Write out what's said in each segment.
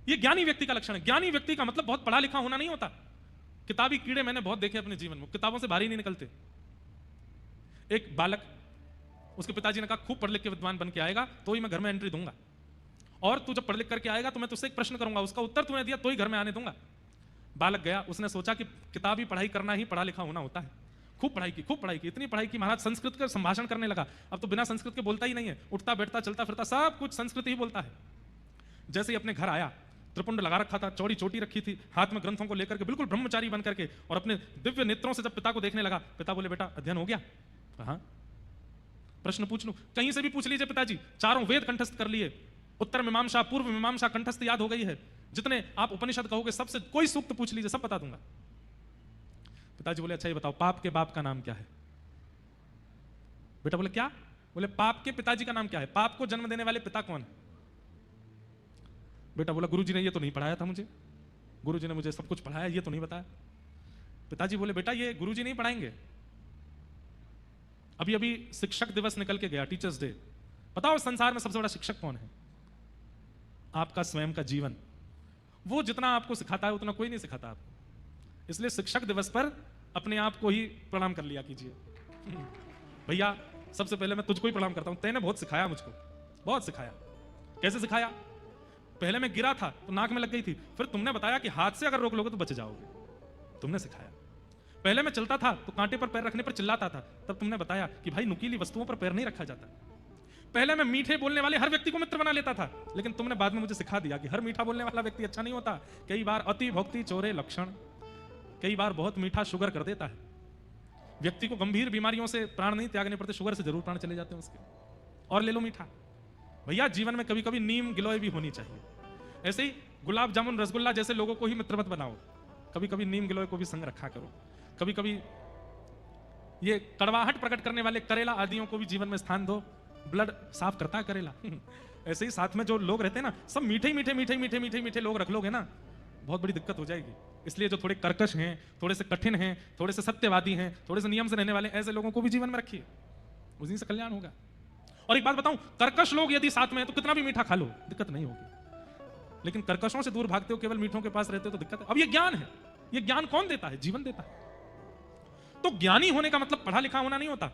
ये ज्ञानी व्यक्ति का लक्षण है। ज्ञानी व्यक्ति का मतलब बहुत पढ़ा लिखा होना नहीं होता। किताबी कीड़े मैंने बहुत देखे अपने जीवन में, किताबों से बाहर ही नहीं निकलते। एक बालक, उसके पिताजी ने कहा खूब पढ़ लिख के विद्वान बन के आएगा तो ही मैं घर में एंट्री दूंगा, और तू जब पढ़ लिख करके आएगा तो मैं तुझसे एक प्रश्न करूंगा, उसका उत्तर तूने दिया तो ही घर में आने दूंगा। बालक गया, उसने सोचा कि किताबी पढ़ाई करना ही पढ़ा लिखा होना होता है। खूब पढ़ाई की, खूब पढ़ाई की, इतनी पढ़ाई की महाराज संस्कृत का संभाषण करने लगा। अब तो बिना संस्कृत के बोलता ही नहीं है, उठता बैठता चलता फिरता सब कुछ संस्कृत ही बोलता है। जैसे ही अपने घर आया, त्रिपुंड लगा रखा था, चौड़ी चोटी रखी थी, हाथ में ग्रंथों को लेकर के बिल्कुल ब्रह्मचारी बन करके, और अपने दिव्य नेत्रों से जब पिता को देखने लगा, पिता बोले बेटा अध्ययन हो गया? हाँ। प्रश्न पूछ लूं? कहीं से भी पूछ लीजिए पिताजी, चारों वेद कंठस्थ कर लिए, उत्तर मीमांसा पूर्व मीमांसा कंठस्थ याद हो गई है, जितने आप उपनिषद कहोगे सबसे कोई सूक्त पूछ लीजिए, सब बता दूंगा। पिताजी बोले अच्छा ये बताओ पाप के बाप का नाम क्या है? बेटा बोले क्या? बोले पाप के पिताजी का नाम क्या है? पाप को जन्म देने वाले पिता कौन है? बेटा बोला गुरुजी ने ये तो नहीं पढ़ाया था मुझे, गुरुजी ने मुझे सब कुछ पढ़ाया, ये तो नहीं बताया। पिताजी बोले बेटा ये गुरुजी नहीं पढ़ाएंगे, अभी अभी शिक्षक दिवस निकल के गया, टीचर्स डे। बताओ संसार में सबसे बड़ा शिक्षक कौन है? आपका स्वयं का जीवन। वो जितना आपको सिखाता है उतना कोई नहीं सिखाता आपको। इसलिए शिक्षक दिवस पर अपने आप को ही प्रणाम कर लिया कीजिए। भैया सबसे पहले मैं तुझको ही प्रणाम करता हूं, तैने बहुत सिखाया मुझको, बहुत सिखाया। कैसे सिखाया? पहले मैं गिरा था तो नाक में लग गई थी, फिर तुमने बताया कि हाथ से अगर रोक लोगे तो बच जाओगे, तुमने सिखाया। पहले मैं चलता था तो कांटे पर पैर रखने पर चिल्लाता था, तब तुमने बताया कि भाई नुकीली वस्तुओं पर पैर नहीं रखा जाता। पहले मैं मीठे बोलने वाले हर व्यक्ति को मित्र बना लेता था, लेकिन तुमने बाद में मुझे सिखा दिया कि हर मीठा बोलने वाला व्यक्ति अच्छा नहीं होता। कई बार अति भक्ति चोरे लक्षण, कई बार बहुत मीठा शुगर कर देता है व्यक्ति को। गंभीर बीमारियों से प्राण नहीं त्यागने पड़ते, शुगर से जरूर प्राण चले जाते हैं उसके। और ले लो मीठा। भैया जीवन में कभी कभी नीम गिलोय भी होनी चाहिए। ऐसे ही गुलाब जामुन रसगुल्ला जैसे लोगों को ही मित्र मत बनाओ, कभी कभी नीम गिलोय को भी संग रखा करो। कभी कभी ये कड़वाहट प्रकट करने वाले करेला आदियों को भी जीवन में स्थान दो, ब्लड साफ करता है करेला। ऐसे ही साथ में जो लोग रहते हैं ना, सब मीठे मीठे मीठे मीठे मीठे मीठे लोग रख लोगे ना, बहुत बड़ी दिक्कत हो जाएगी। इसलिए जो थोड़े कर्कश हैं, थोड़े से कठिन हैं, थोड़े से सत्यवादी हैं, थोड़े से नियम से रहने वाले, ऐसे लोगों को भी जीवन में रखिए, उसी से कल्याण होगा। और एक बात बताऊं, कर्कश लोग यदि साथ में हैं तो कितना भी मीठा खा लो दिक्कत नहीं होगी, लेकिन कर्कशों से दूर भागते हो, केवल मीठों के पास रहते हो तो दिक्कत है। अब ये ज्ञान है, ये ज्ञान कौन देता है? जीवन देता है। तो ज्ञानी होने का मतलब पढ़ा लिखा होना नहीं होता,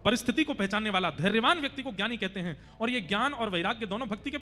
परिस्थिति को पहचानने वाला धैर्यवान व्यक्ति को ज्ञानी कहते हैं। और ये ज्ञान और वैराग्य दोनों भक्ति के